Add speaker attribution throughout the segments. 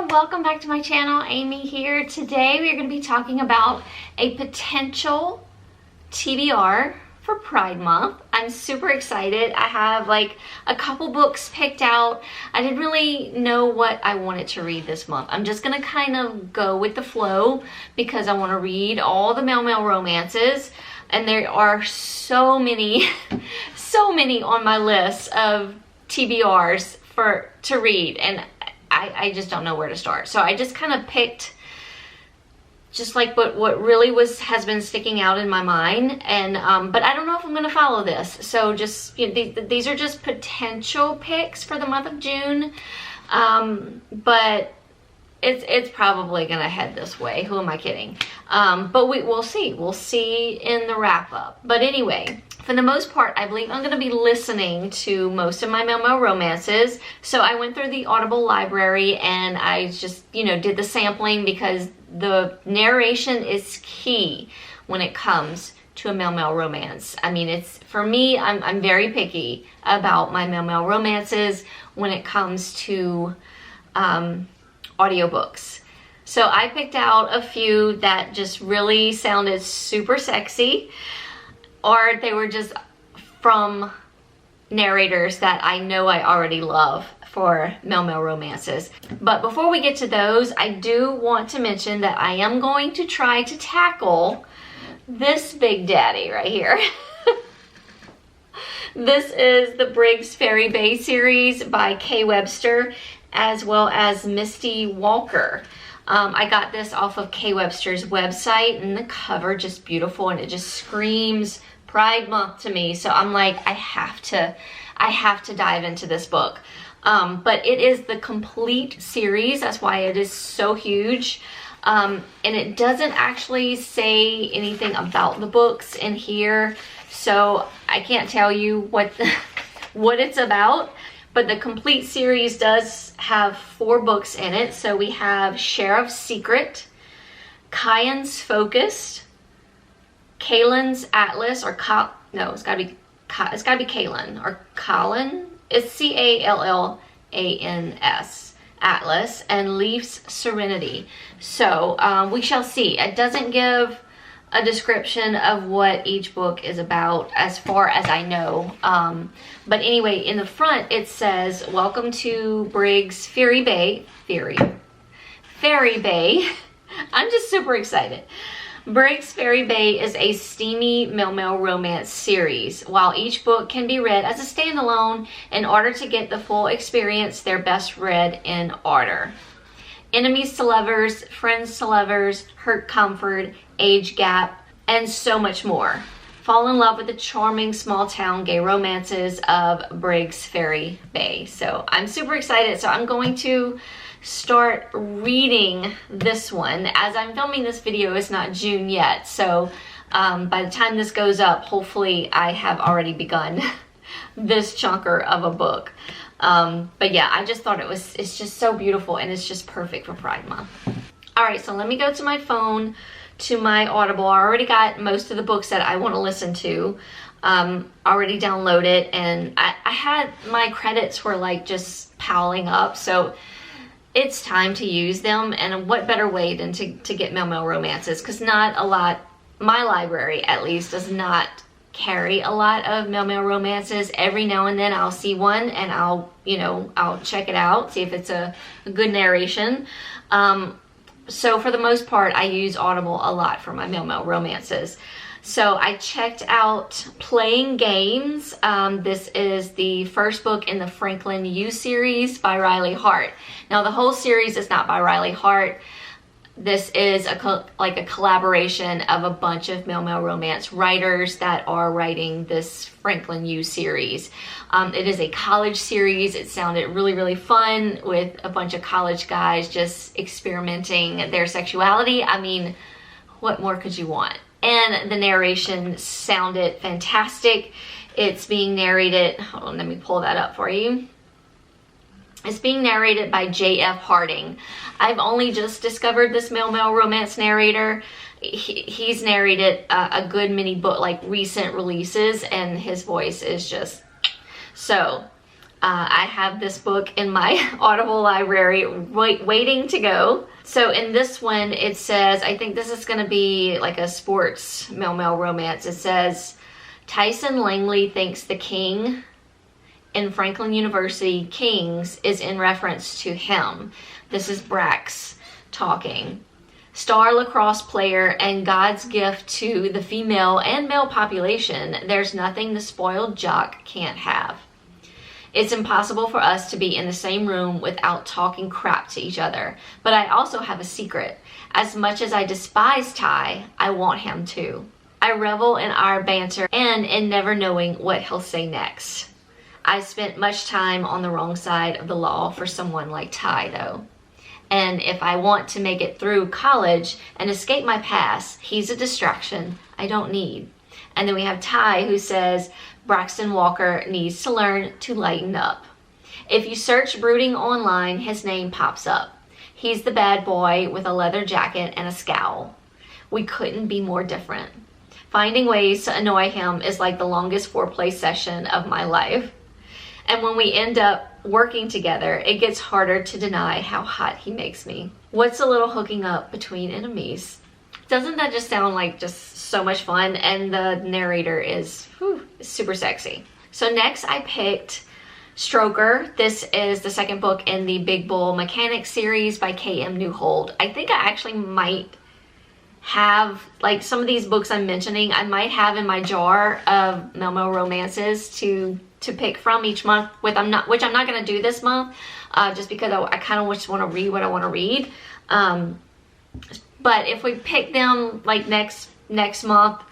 Speaker 1: Hello, welcome back to my channel. Amy here. Today we are going to be talking about a potential TBR for Pride Month. I'm super excited. I have like a couple books picked out. I didn't really know what I wanted to read this month. I'm just going to kind of go with the flow because I want to read all the male romances, and there are so many so many on my list of TBRs to read, and I just don't know where to start. So I just kind of picked just like what really has been sticking out in my mind, and but I don't know if I'm going to follow this. So just, you know, these are just potential picks for the month of June, but it's probably going to head this way. Who am I kidding? But we'll see. We'll see in the wrap up. But anyway, for the most part, I believe I'm going to be listening to most of my male romances. So I went through the Audible library and I just, you know, did the sampling because the narration is key when it comes to a male romance. I mean, it's, for me, I'm very picky about my male romances when it comes to audiobooks. So I picked out a few that just really sounded super sexy, or they were just from narrators that I know I already love for male romances. But before we get to those, I do want to mention that I am going to try to tackle this big daddy right here. This is the Briggs Fairy Bay series by Kay Webster, as well as Misty Walker. I got this off of Kay Webster's website, and the cover just beautiful, and it just screams Pride Month to me. So I'm like, I have to dive into this book. But it is the complete series. That's why it is so huge. And it doesn't actually say anything about the books in here, so I can't tell you what it's about. But the complete series does have 4 books in it. So we have Sheriff's Secret, Kyan's Focused, Kalen's Atlas, or no, it's gotta be Kalen, or Colin. It's Callans, Atlas, and Leaf's Serenity. So we shall see. It doesn't give a description of what each book is about as far as I know. But anyway, in the front it says, welcome to Briggs Fairy Bay. Fairy Bay. I'm just super excited. Briggs Fairy Bay is a steamy male romance series. While each book can be read as a standalone, in order to get the full experience, they're best read in order. Enemies to lovers, friends to lovers, hurt comfort, age gap, and so much more. Fall in love with the charming small town gay romances of Briggs Fairy Bay. So I'm super excited. So I'm going to start reading this one. As I'm filming this video, it's not June yet. So by the time this goes up, hopefully I have already begun this chunker of a book. But yeah, I just thought it's just so beautiful, and it's just perfect for Pride Month. All right, so let me go to my phone, to my Audible. I already got most of the books that I want to listen to already downloaded, and I had my credits were like just piling up, so it's time to use them. And what better way than to get male romances, because not a lot, my library at least, does not carry a lot of male romances. Every now and then I'll see one and I'll check it out, see if it's a good narration. So for the most part, I use Audible a lot for my male romances. So I checked out Playing Games. This is the first book in the Franklin U series by Riley Hart. Now the whole series is not by Riley Hart. This is like a collaboration of a bunch of male romance writers that are writing this Franklin U series. It is a college series. It sounded really fun, with a bunch of college guys just experimenting their sexuality. I mean, what more could you want? And the narration sounded fantastic. It's being narrated, hold on, let me pull that up for you. It's being narrated by J.F. Harding. I've only just discovered this male romance narrator. He's narrated a good many recent releases, and his voice is just so I have this book in my Audible library waiting to go. So in this one, it says, I think this is going to be like a sports male romance. It says, Tyson Langley thinks the king in Franklin University Kings is in reference to him. This is Briggs talking. Star lacrosse player and God's gift to the female and male population, there's nothing the spoiled jock can't have. It's impossible for us to be in the same room without talking crap to each other. But I also have a secret. As much as I despise Ty, I want him too. I revel in our banter and in never knowing what he'll say next. I spent much time on the wrong side of the law for someone like Ty though. And if I want to make it through college and escape my past, he's a distraction I don't need. And then we have Ty, who says, Braxton Walker needs to learn to lighten up. If you search brooding online, his name pops up. He's the bad boy with a leather jacket and a scowl. We couldn't be more different. Finding ways to annoy him is like the longest foreplay session of my life. And when we end up working together, it gets harder to deny how hot he makes me. What's a little hooking up between enemies? Doesn't that just sound like just so much fun? And the narrator is super sexy. So next I picked Stroker. This is the second book in the Big Bull Mechanics series by K.M. Newhold. I think I actually might have, like, some of these books I'm mentioning, I might have in my jar of male romances to pick from each month, which I'm not going to do this month, just because I kind of just want to read what I want to read. But if we pick them like next month,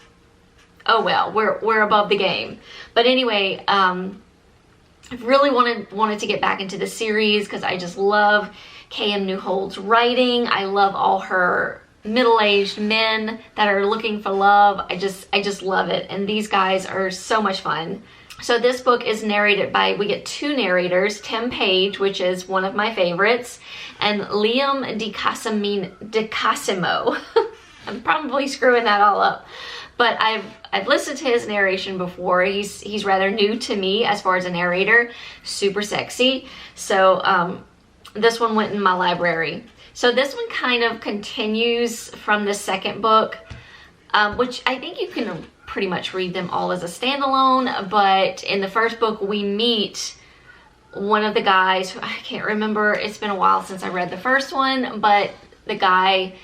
Speaker 1: oh well, we're above the game. But anyway, I really wanted to get back into the series because I just love K.M. Newhold's writing. I love all her middle-aged men that are looking for love. I just love it, and these guys are so much fun. So this book is narrated by, we get two narrators, Tim Page, which is one of my favorites, and Liam DeCasimo. I'm probably screwing that all up, but I've listened to his narration before. He's rather new to me as far as a narrator, super sexy. So this one went in my library. So this one kind of continues from the second book, which I think you can pretty much read them all as a standalone, but in the first book we meet one of the guys who, I can't remember, it's been a while since I read the first one, but the guy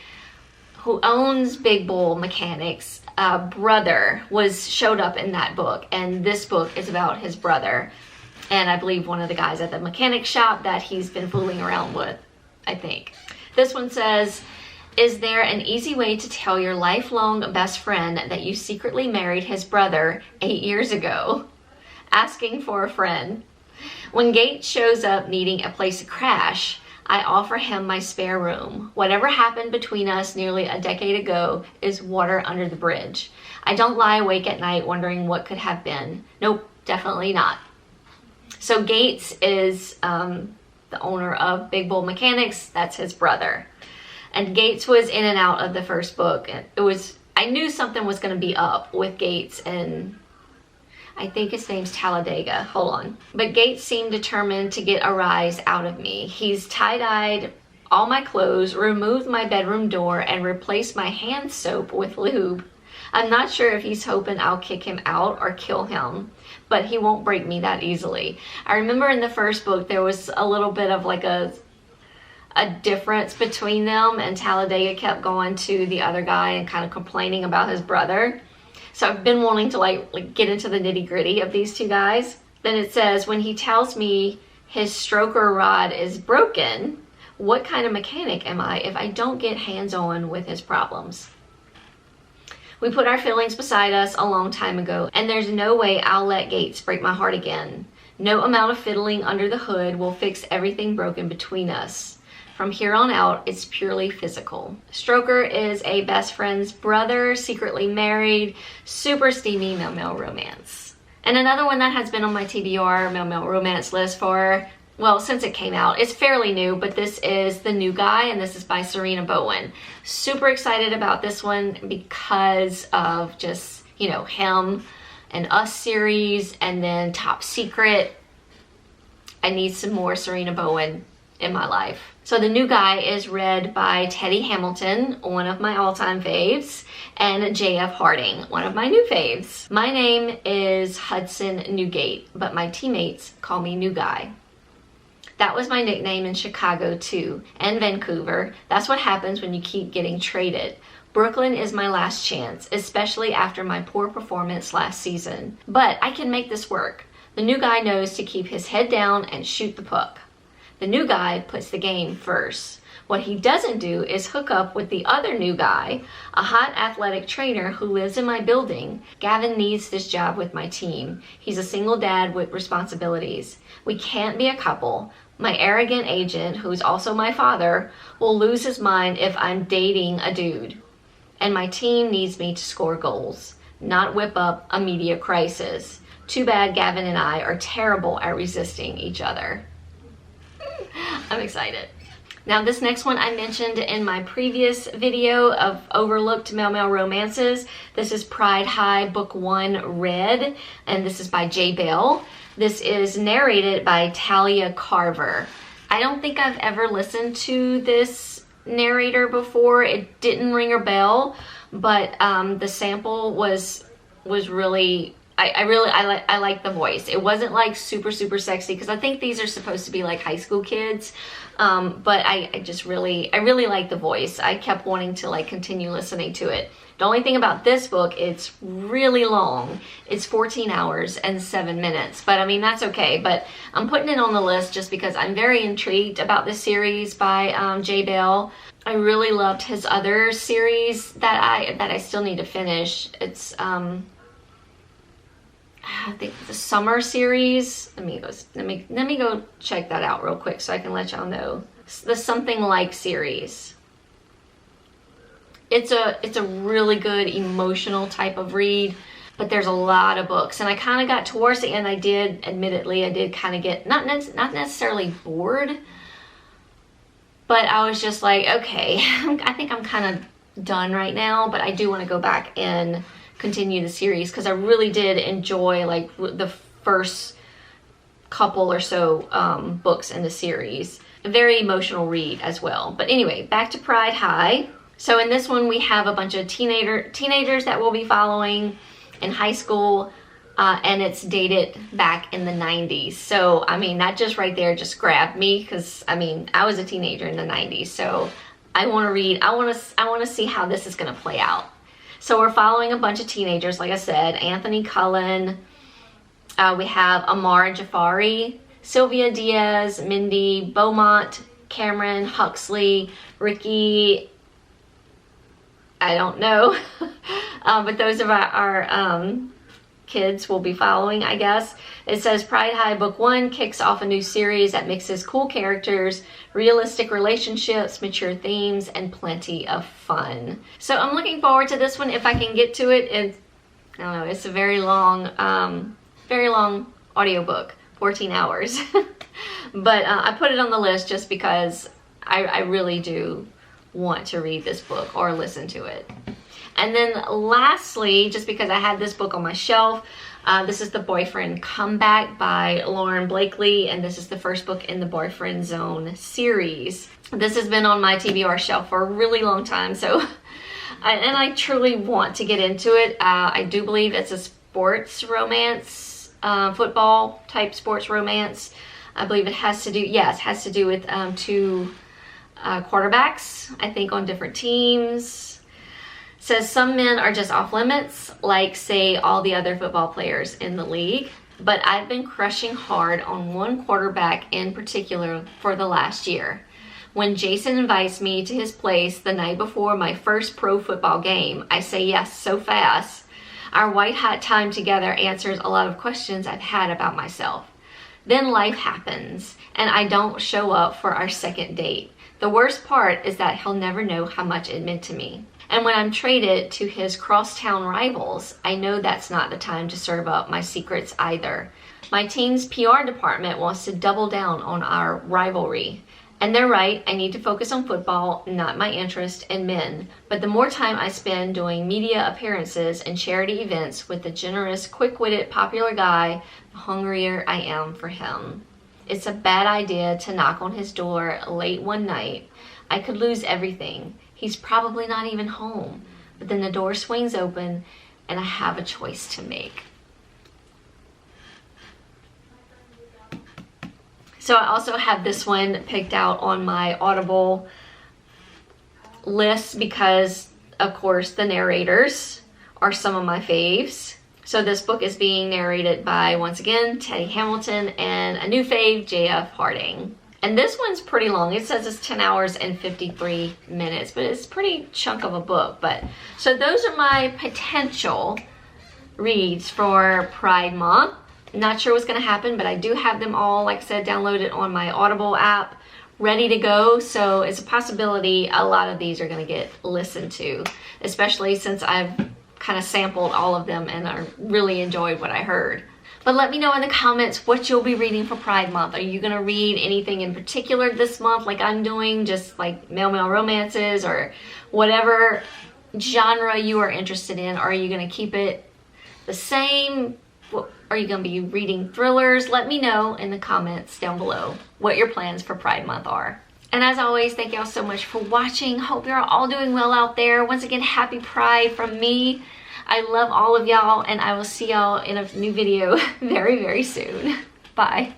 Speaker 1: who owns Big Bull Mechanics, brother showed up in that book, and this book is about his brother, and I believe one of the guys at the mechanic shop that he's been fooling around with, I think. This one says, is there an easy way to tell your lifelong best friend that you secretly married his brother 8 years ago? Asking for a friend. When Gates shows up needing a place to crash, I offer him my spare room. Whatever happened between us nearly a decade ago is water under the bridge. I don't lie awake at night wondering what could have been. Nope, definitely not. So Gates is the owner of Big Bull Mechanics. That's his brother. And Gates was in and out of the first book. I knew something was going to be up with Gates, and I think his name's Talladega. Hold on. But Gates seemed determined to get a rise out of me. He's tie-dyed all my clothes, removed my bedroom door, and replaced my hand soap with lube. I'm not sure if he's hoping I'll kick him out or kill him, but he won't break me that easily. I remember in the first book there was a little bit of like a difference between them, and Talladega kept going to the other guy and kind of complaining about his brother. So I've been wanting to like get into the nitty-gritty of these two guys. Then it says, when he tells me his stroker rod is broken, what kind of mechanic am I if I don't get hands-on with his problems? We put our feelings beside us a long time ago, and there's no way I'll let Gates break my heart again. No amount of fiddling under the hood will fix everything broken between us. From here on out, it's purely physical. Stroker is a best friend's brother, secretly married, super steamy male romance. And another one that has been on my TBR male romance list for, well, since it came out. It's fairly new, but this is The New Guy, and this is by Serena Bowen. Super excited about this one because of just, Him and Us series, and then Top Secret. I need some more Serena Bowen in my life. So The New Guy is read by Teddy Hamilton, one of my all-time faves, and J.F. Harding, one of my new faves. My name is Hudson Newgate, but my teammates call me New Guy. That was my nickname in Chicago too, and Vancouver. That's what happens when you keep getting traded. Brooklyn is my last chance, especially after my poor performance last season. But I can make this work. The New Guy knows to keep his head down and shoot the puck. The New Guy puts the game first. What he doesn't do is hook up with the other new guy, a hot athletic trainer who lives in my building. Gavin needs this job with my team. He's a single dad with responsibilities. We can't be a couple. My arrogant agent, who's also my father, will lose his mind if I'm dating a dude. And my team needs me to score goals, not whip up a media crisis. Too bad Gavin and I are terrible at resisting each other. I'm excited. Now this next one I mentioned in my previous video of overlooked male romances. This is Pride High Book 1 Red, and this is by J. Bell. This is narrated by Talia Carver. I don't think I've ever listened to this narrator before. It didn't ring a bell, but the sample was really, I like the voice. It wasn't like super sexy, because I think these are supposed to be like high school kids, but I really like the voice. I kept wanting to like continue listening to it. The only thing about this book, it's really long. It's 14 hours and 7 minutes, but I mean, that's okay. But I'm putting it on the list just because I'm very intrigued about this series by J. Bell. I really loved his other series that I still need to finish. It's I think the summer series. Let me go check that out real quick so I can let y'all know. The Something Like series. It's a really good emotional type of read, but there's a lot of books, and I kind of got towards the end. I did kind of get not necessarily bored, but I was just like, okay, I think I'm kind of done right now, but I do want to go back and continue the series because I really did enjoy like the first couple or so books in the series. A very emotional read as well. But anyway, back to Pride High. So in this one we have a bunch of teenagers that we'll be following in high school, and it's dated back in the 90s. So I mean, that just right there just grabbed me, because I mean, I was a teenager in the 90s, so I want to read. I want to see how this is going to play out. So we're following a bunch of teenagers, like I said, Anthony Cullen, we have Amar Jafari, Sylvia Diaz, Mindy Beaumont, Cameron Huxley, Ricky, I don't know, but those are our kids we'll be following, I guess. It says Pride High Book 1 kicks off a new series that mixes cool characters, realistic relationships, mature themes, and plenty of fun. So I'm looking forward to this one if I can get to it. I don't know, it's a very long audiobook, 14 hours. But I put it on the list just because I really do want to read this book or listen to it. And then lastly, just because I had this book on my shelf, this is The Boyfriend Comeback by Lauren Blakely, and this is the first book in the Boyfriend Zone series. This has been on my TBR shelf for a really long time, so and I truly want to get into it. I do believe it's a sports romance, football type sports romance. I believe it has to do with two quarterbacks, I think, on different teams. Says some men are just off limits, like say all the other football players in the league. But I've been crushing hard on one quarterback in particular for the last year. When Jason invites me to his place the night before my first pro football game, I say yes so fast. Our white hot time together answers a lot of questions I've had about myself. Then life happens, and I don't show up for our second date. The worst part is that he'll never know how much it meant to me. And when I'm traded to his crosstown rivals, I know that's not the time to serve up my secrets either. My team's PR department wants to double down on our rivalry. And they're right, I need to focus on football, not my interest in men. But the more time I spend doing media appearances and charity events with the generous, quick-witted, popular guy, the hungrier I am for him. It's a bad idea to knock on his door late one night. I could lose everything. He's probably not even home. But then the door swings open and I have a choice to make. So I also have this one picked out on my Audible list because, of course, the narrators are some of my faves. So this book is being narrated by, once again, Teddy Hamilton and a new fave, J.F. Harding. And this one's pretty long. It says it's 10 hours and 53 minutes, but it's a pretty chunk of a book. So those are my potential reads for Pride Month. Not sure what's going to happen, but I do have them all, like I said, downloaded on my Audible app, ready to go. So it's a possibility a lot of these are going to get listened to, especially since I've kind of sampled all of them and I really enjoyed what I heard. But let me know in the comments what you'll be reading for Pride Month. Are you going to read anything in particular this month like I'm doing, just like male romances or whatever genre you are interested in? Or are you going to keep it the same? Are you going to be reading thrillers? Let me know in the comments down below what your plans for Pride Month are. And as always, thank y'all so much for watching. Hope you're all doing well out there. Once again, happy Pride from me. I love all of y'all, and I will see y'all in a new video very, very soon. Bye.